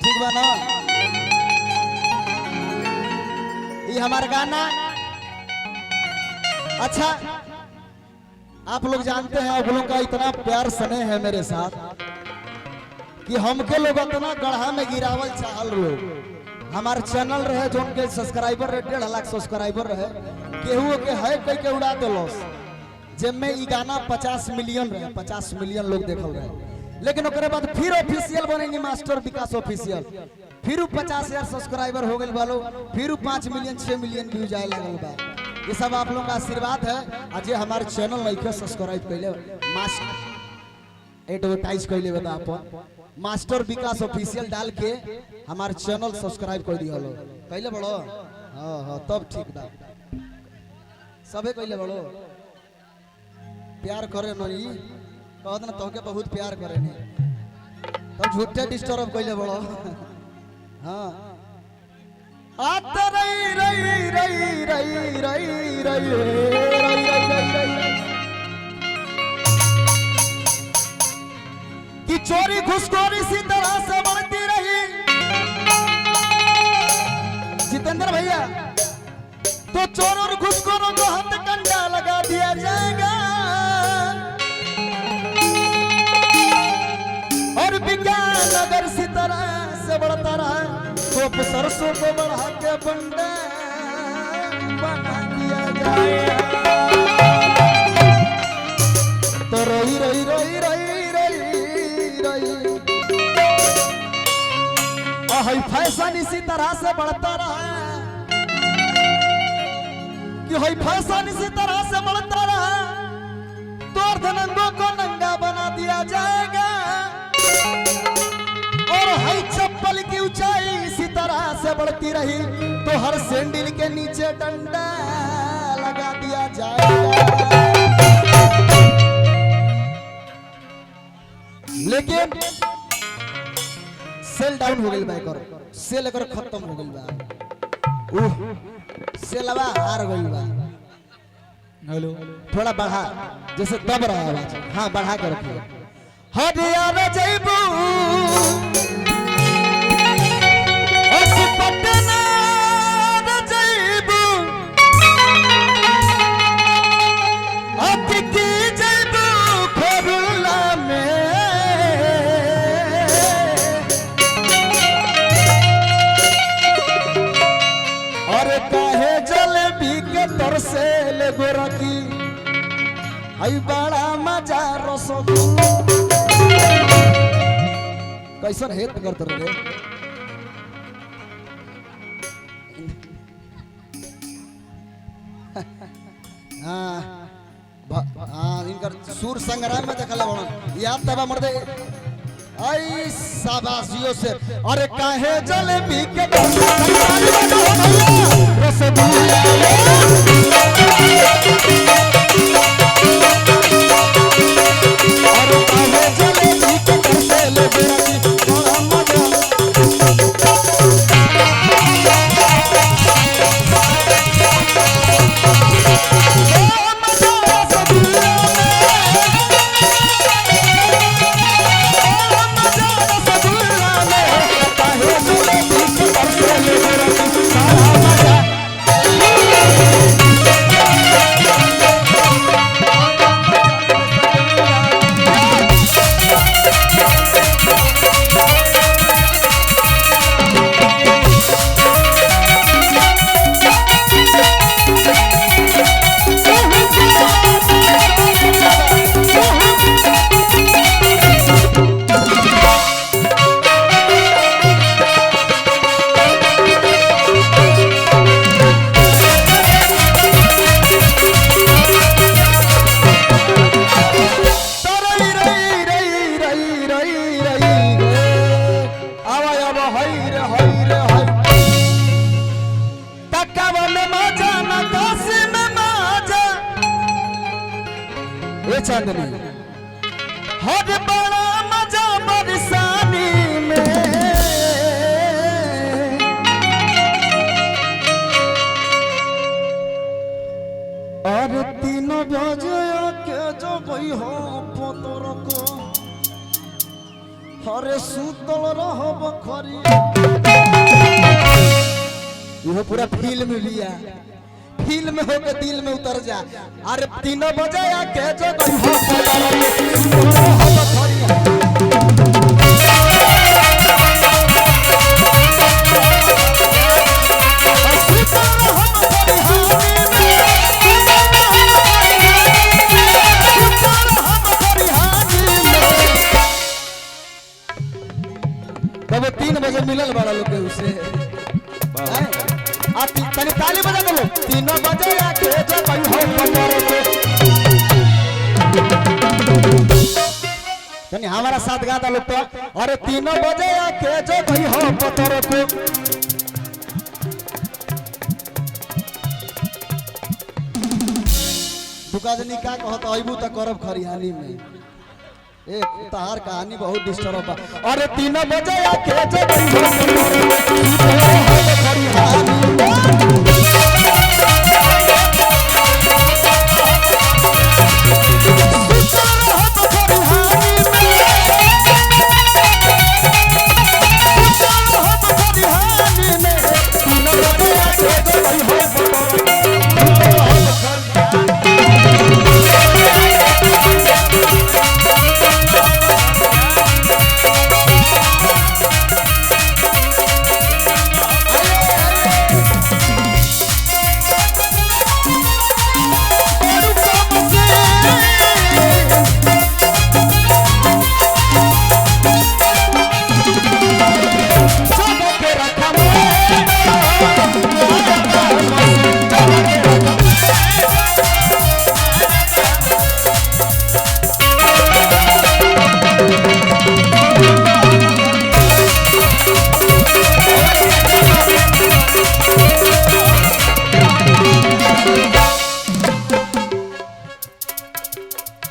ठीक बा ना? ये हमारा गाना अच्छा आप लोग जानते हैं, आप लोगों का इतना प्यार स्नेह है मेरे साथ कि हमके लोग इतना गढ़ा में गिरावल चाहल लोग। हमारे चैनल रहे जो उनके सब्सक्राइबर रहे 1.5 लाख सब्सक्राइबर रहे, केहू के है कई के उड़ा दिलोस। जब में ये गाना 50 मिलियन रहे, 50 मिलियन लोग देखल रहे, लेकिन ओकरे बाद फिर ऑफिशियल बनेंगे मास्टर विकास ऑफिशियल, फिर 50,000 सब्सक्राइबर हो गए वालों, फिर 5 मिलियन 6 मिलियन व्यूज आए लगल बा। ये सब आप लोगों का आशीर्वाद है। आज हमारे चैनल नहीं सब्सक्राइब कैले मास्टर एडवर्टाइज कैले बता अपन मास्टर विकास ऑफिशियल डाल के हमारे चैनल सब्सक्राइब कर दिया लो कैले बड़ो। हाँ हाँ तब ठीक बा, सबे कैले बड़ो प्यार करे नहीं कहत ना तोके बहुत प्यार करे नहीं तब झूठे डिस्टर्ब कैले बड़ो। हाँ आत रई रई रई रई रई रई कि चोरी घुसखोरी इसी तरह से बढ़ती रही जितेंद्र भैया, तो चोर और घुसखोरों को हथकंडा लगा दिया जाएगा और विज्ञान अगर इसी तरह से बढ़ता रहा तो सरसों को बढ़ा के बंडा बना दिया जाएगा। तो रही रही रही रही रही रही और फैशन इसी तरह से बढ़ता रहा कि हई फैशन इसी तरह से बढ़ता रहा तो अर्धनंगों को नंगा बना दिया जाएगा और हई चप्पल की ऊंचाई इसी तरह से बढ़ती रही तो हर सैंडल के नीचे डंडा लगा दिया जाएगा। लेकिन सेल डाउन हो गई बा, एकर सेल एकर खत्म हो गई बा, सेलवा हार गई बा। हेलो थोड़ा बढ़ा जैसे दब रहा है आवाज, हाँ बढ़ा के रखिए। हरियाणा जयबू पटना जयबू अतिकी जयबू खोरुला में और काहे जलेबी के तरसे ले गोरखी आई बड़ा मजा रसगुल्ला कैसन हेत करते रहे। हाँ इनकर सूर संग्राम में देखल बड़न याद तबा मर्दे आई शाबाशियों से अरे काहे जलेबी के रसगुल्ला चांदनी हर बड़ा मजा बरसानी में और 3 बजे के जो गई हो पोतों को हरे सूत सुतल रहब खरी इहो पूरा फिल्म लिया फिल्म होके दिल में उतर जा अरे 3 बजे आके जगह हो खरी तब 3 बजे मिलल बड़ा लोग के उसे तनी ताली बजा दो 3 बजे आके जब हो पतर को तनी हमारा साथ गा दो लोग तो अरे 3 बजे आके जब हो पतर को दुकाजनी का कहत अइबू त करब खरिहानी में एक तहार कहानी बहुत डिस्टर्ब बा अरे 3 बजे आके जब हो खरिहानी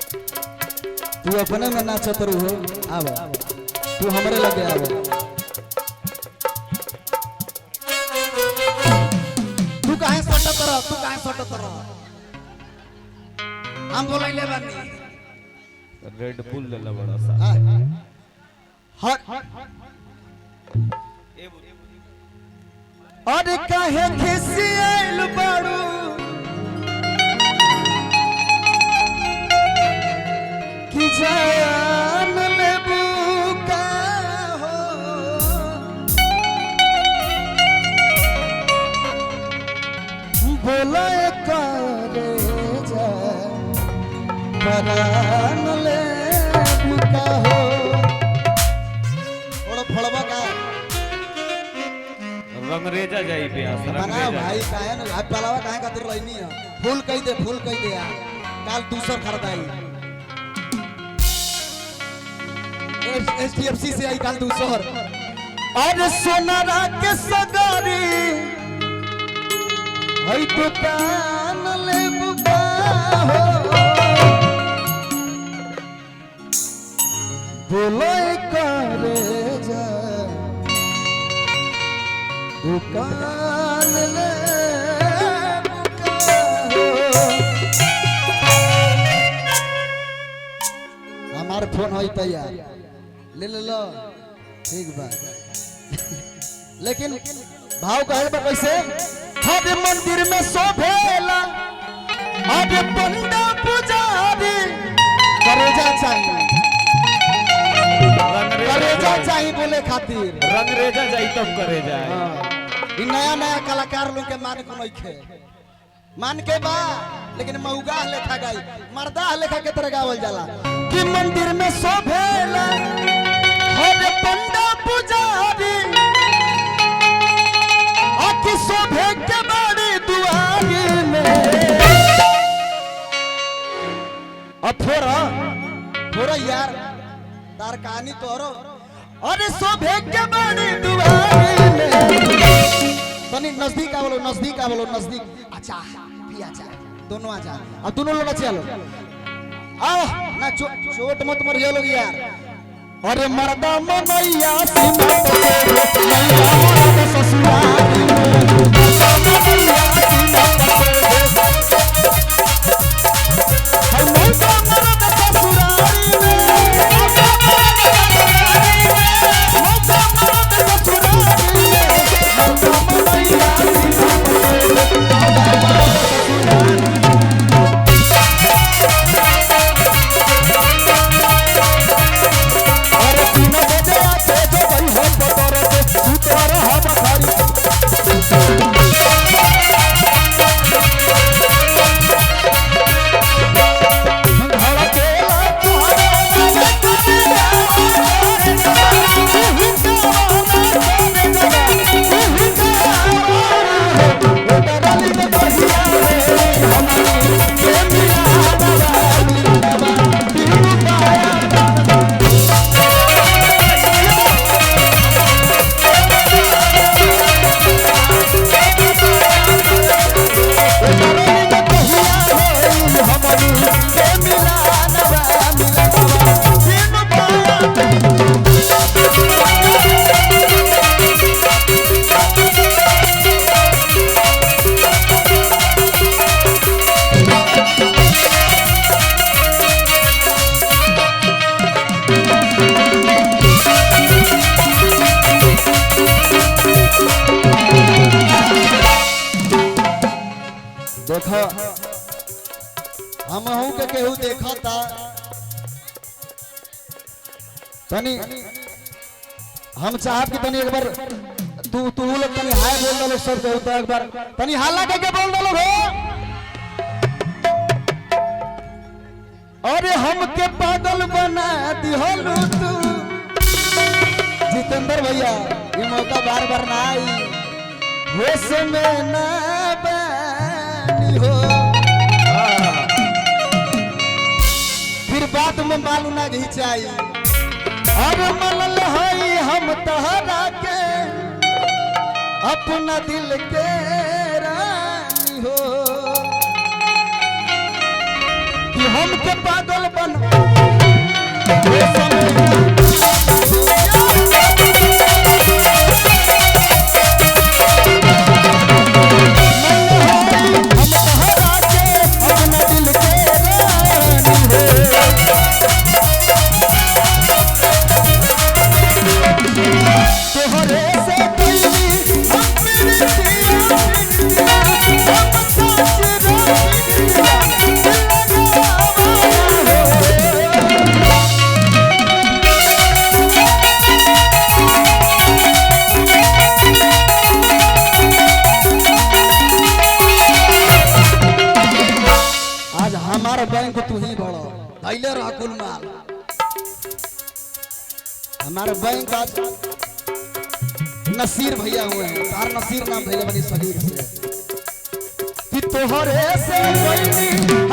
तू अपने में नाचत रहो आवा तू हमरे लगे आवा तू काहे सटत रह हम बोलैले बानी रेड बुल लेला बड़ा सा हट अरे काहे खिसियल बाड़ू कि जान लेबू का हो बोले करे जा परान लेबू का हो ओड़ फड़बा का रंगरेजा जाई प्यास बना भाई काहे न आप पलावा काहे खातिर रहनी है फूल कह दे यार काल दूसर खरीदाई एसटीएफसी से आई काल दूसर अरे सोनारा के सगारी हई दुकान ले बुका हो बोले करे जा दुकान ले बुका हो हमार फोन होई तैयार ले लो ठीक बा लेकिन भाव कहे बा कैसे हर मंदिर में शोभेला अब पंडा पुजारी करेजा चाहिए बोले खातिर रंगरेजा जाई तब करेजा ई नया कलाकार लोग के मान को नइखे मान के बा लेकिन मौगा लेखा गाई मर्दा लेखा के तरह गावल जाला कि मंदिर में शोभेला हर पंडा पुजारी आखि शोभे के बड़ी दुआरी में थोड़ा यार तार कहानी तोरो अरे शोभे के बड़ी दुआरी में तनी नजदीक आ बोलो नजदीक अच्छा भी अच्छा दोनों आ जा अब दोनों लोग चलो आओ ना चोट मत मरियो लोग यार अरे मर्दा मनैया सीमा पे मैया मर्द ससुरारी में मर्दा मनैया सीमा पे हर मर्दा मर्द ससुरारी में देखो हम हूं के केहू देखा था तनी हम चाहत कि तनी एक बार तू लोग तनी हाय बोल दो सब केहू तो एक बार तनी हाला के बोल दो हो। अरे हमके पागल बना दिहलू तू जितेंद्र भैया ये मौका बार बार ना आई होश में ना बनी हो फिर बात में मालूम ना घिंचाई। अरे मलल हई हम तहरा के अपना दिल के रानी हो कि हमके पागल बना होश में हमारा बैंक तू ही बड़ो धैले रह कुल माल हमारे बैंक आज नसीर भैया हुए हैं तार नसीर नाम भैया बनी शरीर से कि तोहरे से